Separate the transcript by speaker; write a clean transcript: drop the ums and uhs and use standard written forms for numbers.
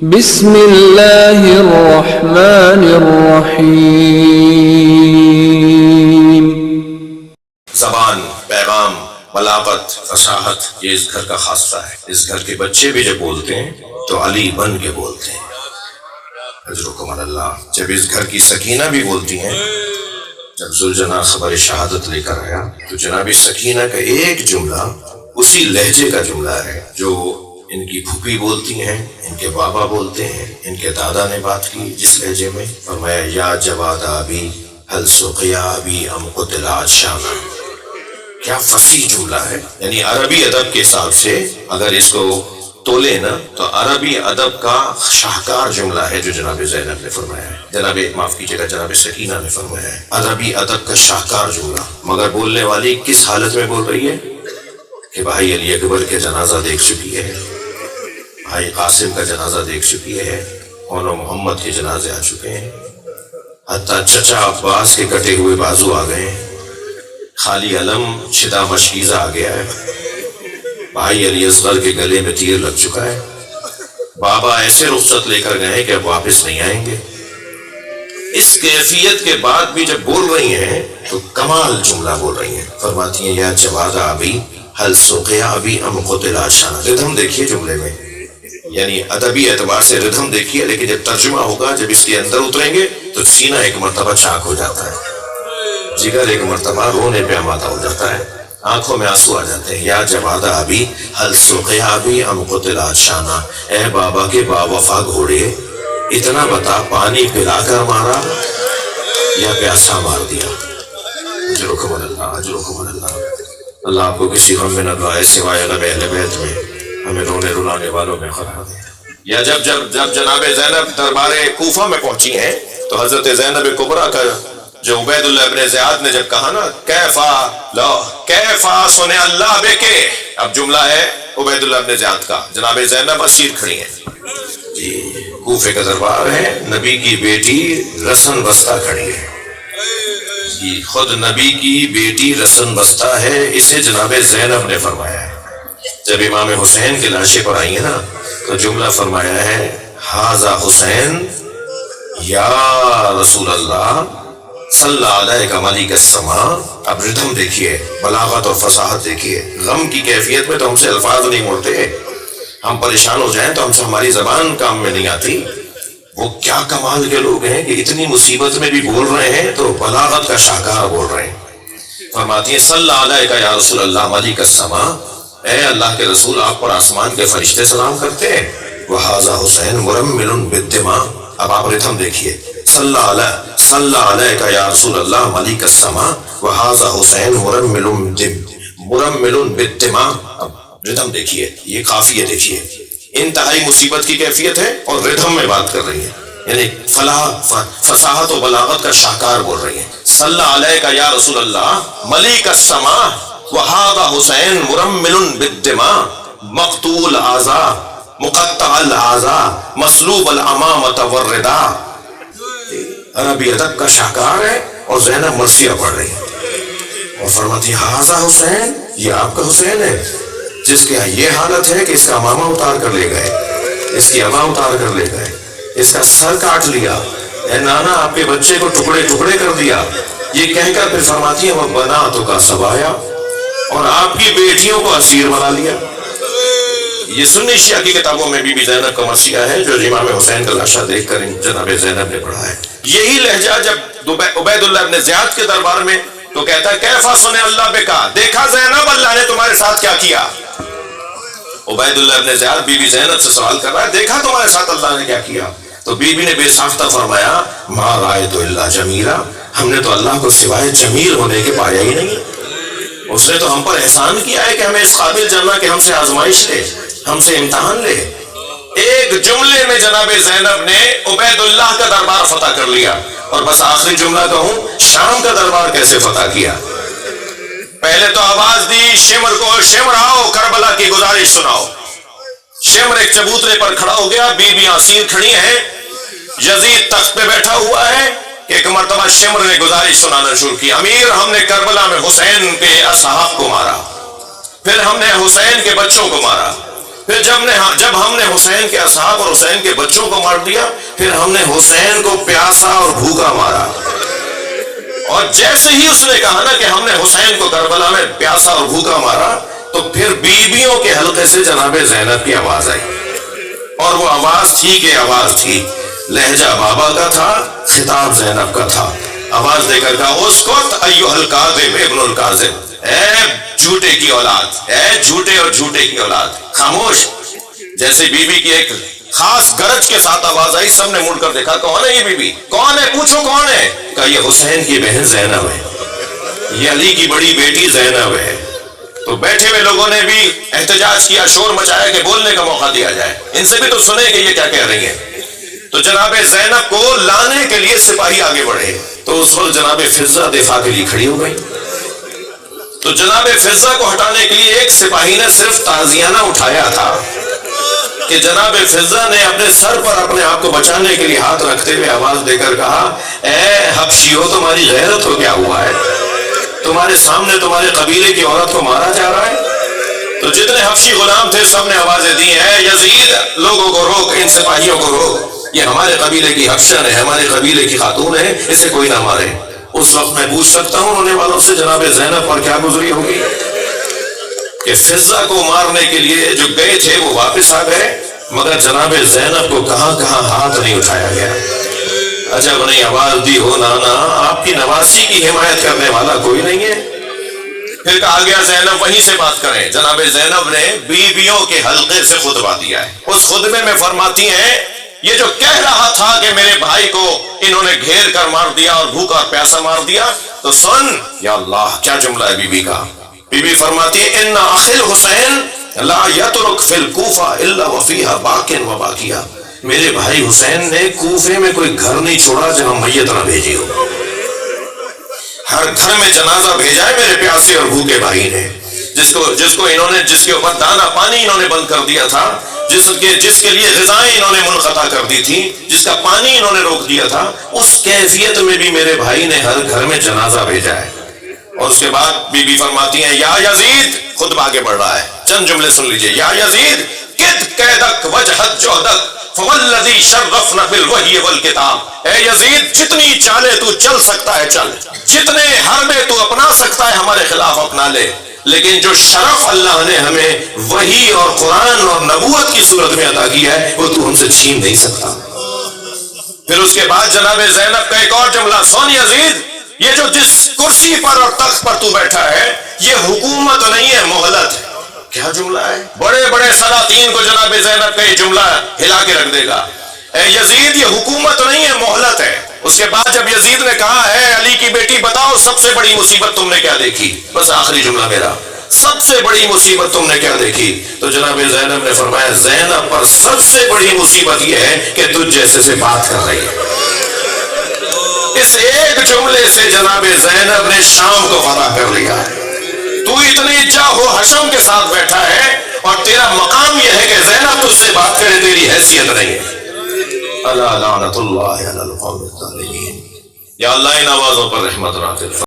Speaker 1: بسم اللہ الرحمن الرحیم۔
Speaker 2: زبان، پیغام، بلاغت، فصاحت یہ اس گھر کا خاصہ ہے۔ اس گھر کے بچے بھی جب بولتے ہیں تو علی بن کے بولتے ہیں، اجرکم اللہ۔ جب اس گھر کی سکینہ بھی بولتی ہیں، جب ذوالجناح خبر شہادت لے کر آیا تو جناب سکینہ کا ایک جملہ اسی لہجے کا جملہ ہے جو ان کی پھوپھی بولتی ہیں، ان کے بابا بولتے ہیں، ان کے دادا نے بات کی جس لہجے میں، فرمایا یا جواد ابی هل سقیا ابی ام قتل عطشانا۔ کیا فصیح جملہ ہے، یعنی عربی ادب کے حساب سے اگر اس کو تولے نا تو عربی ادب کا شاہکار جملہ ہے جو جناب زینب نے فرمایا ہے، جناب معاف کیجیے گا جناب سکینہ نے فرمایا ہے، عربی ادب کا شاہکار جملہ۔ مگر بولنے والی کس حالت میں بول رہی ہے کہ بھائی علی اکبر کے جنازہ دیکھ چکی ہے، بھائی قاسم کا جنازہ دیکھ چکی ہے، مولا محمد کے جنازے آ چکے ہیں، حتیٰ چچا عباس کے کٹے ہوئے بازو آ گئے ہیں، خالی علم شدہ مشکیزہ آ گیا ہے، بھائی علی اصغر کے گلے میں تیر لگ چکا ہے، بابا ایسے رخصت لے کر گئے کہ اب واپس نہیں آئیں گے۔ اس کیفیت کے بعد بھی جب بول رہی ہیں تو کمال جملہ بول رہی ہیں، فرماتی ہیں یا جواد ابی هل سقیا ابی ام قتل عطشانا۔ ردھم دیکھیے جملے میں، یعنی ادبی اعتبار سے ردھم دیکھیے، لیکن جب ترجمہ ہوگا، جب اس کے اندر اتریں گے تو سینہ ایک مرتبہ چاک ہو جاتا ہے، جگر ایک مرتبہ رونے پہ آمادہ ہو جاتا ہے، آنکھوں میں آنسو آ جاتے ہیں۔ یا جواد ابی هل سقیا ابی ام قتل عطشانا، اے بابا کے با وفا گھوڑے، اتنا بتا پانی پلا کر مارا یا پیاسا مار دیا۔ اجرکم اللہ، اجرکم اللہ۔ اللہ آپ کو کسی غم میں نہ ڈالے سوائے غم اہل بیت میں، ہمیں رونے رلانے والوں میں قرار دے۔ یا جب جناب زینب دربار کوفہ میں پہنچی ہیں تو حضرت زینب کبریٰ کا جو عبید اللہ ابن زیاد نے جب کہا نا کیفا سنے اللہ بکے، اب جملہ ہے عبید اللہ ابن زیاد کا، جناب زینب اسیر کھڑی ہیں جی، کوفے کا دربار ہے، نبی کی بیٹی رسن بستہ کھڑی ہے جی، خود نبی کی بیٹی رسن بستہ ہے، اسے جناب زینب نے فرمایا ہے۔ جب امام حسین کی لاشیں پر آئی ہیں نا تو جملہ فرمایا ہے ھذا حسین یا رسول اللہ صلی علیہ ملک السماء۔ اب ردھم دیکھیے، بلاغت اور فصاحت دیکھیے، غم کی کیفیت میں تو ہم سے الفاظ نہیں مڑتے، ہم پریشان ہو جائیں تو ہم سے ہماری زبان کام میں نہیں آتی۔ وہ کیا کمال کے لوگ ہیں کہ اتنی مصیبت میں بھی بول رہے ہیں تو بلاغت کا شاہکار بول رہے ہیں۔ فرماتی ہیں صلی علیہ یا رسول اللہ ملک السماء، اے اللہ کے رسول آپ پر آسمان کے فرشتے سلام کرتے ہیں، وَھَذَا حسین مرمل بالدماء۔ اب آپ ردھم دیکھیے، صلی علیہ یا رسول اللہ ملک السماء وَھَذَا حسین مرمل بالدماء۔ اب ردھم دیکھیے، یہ قافیہ دیکھیے، انتہائی مصیبت کی کیفیت ہے اور ردھم میں بات کر رہی ہے، یعنی فصاحت و بلاغت کا شاہکار بول رہی ہیں۔ صلی علیہ یا رسول اللہ ملک السماء وَھَذَا حسین مرمل بالدماء مقتول اعضاء مقطع الاعضاء مسلوب الامامۃ والرداء۔ عربی ادب کا شاہکار ہے اور زینب مرثیہ پڑھ رہی ہے اور فرماتی ہے ھذا حسین، یہ آپ کا حسین ہے جس کے یہ حالت ہے کہ اس کا امامہ اتار کر لے گئے، اس کی ابا اتار کر لے گئے، اس کا سر کاٹ لیا، اے نانا آپ کے بچے کو ٹکڑے ٹکڑے کر دیا۔ یہ کہہ کر پھر فرماتی ہے وہ بناتوں کا سبایا، اور آپ کی بیٹیوں کو اسیر بنا لیا۔ یہ سنی شیعہ کی کتابوں میں بی زینب کا مرثیہ ہے جو امام حسین کا لاشا دیکھ کر جناب زینب نے پڑھا ہے۔ یہی لہجہ جب عبید اللہ ابن زیاد کے دربار میں تو کہتا ہے کیفا سنے اللہ بکا، دیکھا زینب اللہ نے تمہارے ساتھ کیا کیا۔ عبید اللہ ابن زیاد بی زینب سے سوال کر رہا ہے دیکھا تمہارے ساتھ اللہ نے کیا کیا، تو بی نے بے ساختہ فرمایا ما رأیت الا جمیلا، ہم نے تو اللہ کو سوائے جمیل ہونے کے پایا ہی نہیں، اس نے تو ہم پر احسان کیا ہے کہ ہمیں اس قابل جانا کہ ہم سے آزمائش لے، ہم سے امتحان لے۔ ایک جملے میں جناب زینب نے عبید اللہ کا دربار فتح کر لیا۔ اور بس آخری جملہ کہوں، شام کا دربار کیسے فتح کیا؟ پہلے تو آواز دی شمر کو، شمر آؤ کربلا کی گزارش سناؤ۔ شمر ایک چبوترے پر کھڑا ہو گیا، بیویاں اسیر کھڑی ہیں، یزید تخت پہ بیٹھا ہوا ہے۔ ایک مرتبہ شمر نے گزارش سنانا شروع کی، امیر ہم نے کربلا میں حسین کے اصحاب کو مارا، پھر ہم نے حسین کے بچوں کو مارا، پھر جب ہم نے حسین کے اصحاب اور حسین کے بچوں کو مار دیا، پھر ہم نے حسین کو پیاسا اور بھوکا مارا۔ اور جیسے ہی اس نے کہا نا کہ ہم نے حسین کو کربلا میں پیاسا اور بھوکا مارا، تو پھر بیویوں کے حلقے سے جناب زینب کی آواز آئی، اور وہ آواز تھی کہ آواز تھی، لہجہ بابا کا تھا، خطاب زینب کا تھا۔ آواز دے کر کہا اسکت ایھا الکاذب ابن الکاذب، اے جھوٹے کی اولاد، اے جھوٹے اور جھوٹے کی اولاد، خاموش۔ جیسے بیوی کی ایک خاص گرج کے ساتھ آواز آئی، سب نے مڑ کر دیکھا کون ہے یہ بیوی، کون ہے، پوچھو کون ہے؟ کہا یہ حسین کی بہن زینب ہے، یہ علی کی بڑی بیٹی زینب ہے۔ تو بیٹھے ہوئے لوگوں نے بھی احتجاج کیا، شور مچایا کہ بولنے کا موقع دیا جائے، ان سے بھی تو سنیں کہ یہ کیا کہہ رہی ہیں۔ تو جناب زینب کو لانے کے لیے سپاہی آگے بڑھے، تو اس وقت جناب فضہ دفاع کے لیے کھڑی ہو گئی۔ تو جناب فضہ کو ہٹانے کے لیے ایک سپاہی نے صرف تعزیانہ اٹھایا تھا کہ جناب فضہ نے اپنے سر پر اپنے آپ کو بچانے کے لیے ہاتھ رکھتے ہوئے آواز دے کر کہا، اے حبشیو تمہاری غیرت کو کیا ہوا ہے؟ تمہارے سامنے تمہارے قبیلے کی عورت کو مارا جا رہا ہے۔ تو جتنے حبشی غلام تھے سب نے آوازیں دی، اے یزید لوگوں کو روک، ان سپاہیوں کو روک، یہ ہمارے قبیلے کی حبشن ہے، ہمارے قبیلے کی خاتون ہے، اسے کوئی نہ مارے۔ اس وقت میں پوچھ سکتا ہوں ہونے والوں سے جناب زینب پر کیا گزری ہوگی کہ فضہ کو مارنے کے لیے جو گئے تھے وہ واپس آ گئے، مگر جناب زینب کو کہاں کہاں ہاتھ نہیں اٹھایا گیا۔ عجب نہیں آواز دی ہو نانا، آپ کی نواسی کی حمایت کرنے والا کوئی نہیں ہے۔ پھر کہا گیا زینب وہیں سے بات کریں۔ جناب زینب نے بیویوں کے حلقے سے خطبہ دیا ہے۔ اس خطبے میں فرماتی ہیں، یہ جو کہہ رہا تھا کہ میرے بھائی کو انہوں نے گھیر کر مار دیا اور بھوکا اور پیاسا مار دیا، تو سن، یا اللہ کیا جملہ ہے بیوی کا۔ بیوی فرماتی ہے، ان اخی الحسین لا یترک فی الکوفہ الا وفیہا باکن و باکیہ، میرے بھائی حسین نے کوفے میں کوئی گھر نہیں چھوڑا جہاں میت نہ بھیجی ہو، ہر گھر میں جنازہ بھیجا ہے میرے پیاسے اور بھوکے بھائی نے، جس کے اوپر دانا پانی انہوں نے بند کر دیا تھا، جس کے لیے غذائیں انہوں نے منقطع کر دی تھی، جس کا پانی انہوں نے روک دیا تھا، اس کیفیت میں بھی میرے بھائی نے ہر گھر میں جنازہ بھیجا ہے۔ اور اس کے بعد بی بی فرماتی ہیں، یا یزید، خطبہ آگے بڑھ رہا ہے، چند جملے سن لیجئے، یا یزید کد قیدک وجہت جہدک فوالذی شرفنا بالوحی والکتاب، اے یزید جتنی چالے تو چل سکتا ہے چل، جتنے حربے تو اپنا سکتا ہے ہمارے خلاف اپنا لے، لیکن جو شرف اللہ نے ہمیں وحی اور قرآن اور نبوت کی صورت میں عطا کیا ہے وہ تو ہم سے چھین نہیں سکتا۔ پھر اس کے بعد جناب زینب کا ایک اور جملہ، سن یزید، یہ جو جس کرسی پر اور تخت پر تو بیٹھا ہے یہ حکومت نہیں ہے، مہلت ہے۔ کیا جملہ ہے، بڑے بڑے سلاطین کو جناب زینب کا یہ جملہ ہلا کے رکھ دے گا۔ اے یزید یہ حکومت نہیں ہے، مہلت ہے۔ اس کے بعد جب یزید نے کہا، اے علی کی بیٹی بتاؤ سب سے بڑی مصیبت تم نے کیا دیکھی، بس آخری جملہ میرا، سب سے بڑی مصیبت تم نے کیا دیکھی؟ تو جناب زینب نے فرمایا، زینب پر سب سے بڑی مصیبت یہ ہے کہ تجھ جیسے سے بات کر رہی ہے۔ اس ایک جملے سے جناب زینب نے شام کو فتح کر لیا۔ تو اتنی جاہو حشم کے ساتھ بیٹھا ہے اور تیرا مقام یہ ہے کہ زینب تجھ سے بات کرے، تیری حیثیت نہیں ہے۔ الا لعنت اللہ علی القوم الظالمین، یا اللہ ان آوازوں پر رحمت نازل فرما۔